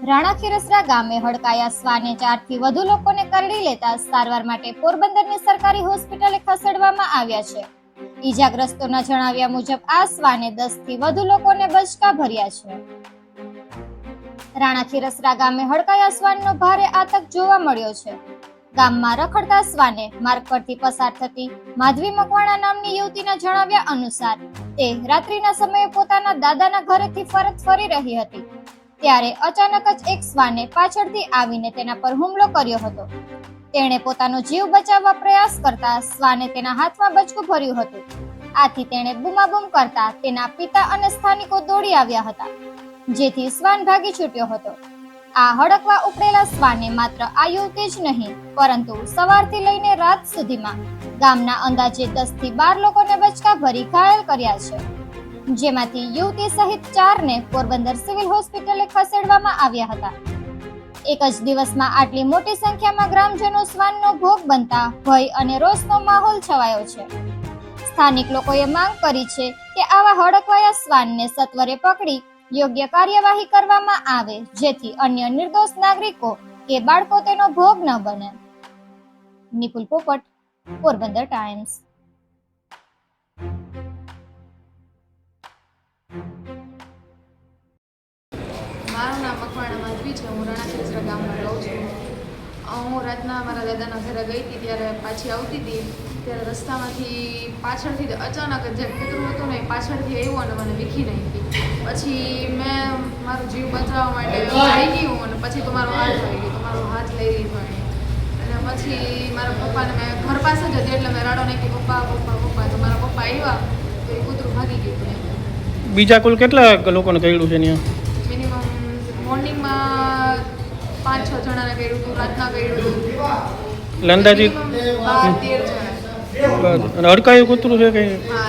રાણા ખીરસરા ગામે હડકાયા શ્વાને 4 થી વધુ લોકોને કરડી લેતા સારવાર માટે પોરબંદરની સરકારી હોસ્પિટલે ખસેડવામાં આવ્યા છે. ઈજાગ્રસ્તોના જણાવ્યા મુજબ આ શ્વાને 10 થી વધુ લોકોને બચકા ભર્યા છે. રાણા ખીરસરા ગામે હડકાયા શ્વાનનો ભારે આતંક જોવા મળ્યો છે. ગામમાં રખડતા શ્વાને માર્ગ પરથી પસાર થતી માધવી મકવાણા નામની યુવતીના જણાવ્યા અનુસાર તે રાત્રિના સમયે પોતાના દાદાના ઘરેથી પરત ફરી રહી હતી. ત્યારે અચાનક જ એક શ્વાને પાછળથી આવીને તેના પર હુમલો કર્યો હતો. તેણે પોતાનો જીવ બચાવવા પ્રયાસ કરતા શ્વાને તેના હાથમાં બચકું ભર્યું હતું. આથી તેણે બૂમાબૂમ કરતા તેના પિતા અને સ્થાનિકો દોડી આવ્યા હતા, જેથી શ્વાન ભાગી છૂટ્યો હતો. આ હડકવા ઉપડેલા શ્વાને માત્ર આ યુવતી જ નહીં, પરંતુ સવારથી લઈને રાત સુધીમાં ગામના અંદાજે 10 થી 12 લોકોને બચકા ભરી ઘાયલ કર્યા છે, જેમાંથી યુવતી સહિત 4 ને પોરબંદર સિવિલ હોસ્પિટલે ખસેડવામાં આવ્યા હતા. એક જ દિવસમાં આટલી મોટી સંખ્યામાં ગ્રામજનો શ્વાનનો ભોગ બનતા ભય અને રોષનો માહોલ છવાયો છે. સ્થાનિક લોકોએ માંગ કરી છે કે આવા હડકવાયા શ્વાનને સત્વરે પકડી યોગ્ય કાર્યવાહી કરવામાં આવે, જેથી અન્ય નિર્દોષ નાગરિકો કે બાળકો તેનો ભોગ ન બને. નિપુલ પોપટ, પોરબંદર ટાઈમ્સ. મારું નામ મકવાણા માધવી છે. હું રાણા ખીરસરા ગામમાં રહું છું. હું રાતના મારા દાદાના ઘરે ગઈ હતી, ત્યારે પાછી આવતી હતી ત્યારે રસ્તામાંથી પાછળથી અચાનક જે કૂતરું હતું ને એ પાછળથી આવ્યું અને મને વીખી નાખી. પછી મેં મારો જીવ બચાવવા માટે આવી ગયું અને પછી તો મારો હાથ આવી ગયો, તો મારો હાથ લઈ લીધો એને. અને પછી મારા પપ્પાને મેં ઘર પાસે જ હતી એટલે મેં રાડો નાખી, પપ્પા પપ્પા પપ્પા. તો મારા પપ્પા આવ્યા તો એ કૂતરું ભાગી ગયું. બીજા કુલ કેટલા લોકોને કર્યું છે ત્યાં? મોર્નિંગમાં 5-6 જણાને કર્યું હતું, રાતના કર્યું હતું. એટલે અંદાજિત 12-13 જણા. અને અડકાયું કૂતરું છે કે? હા,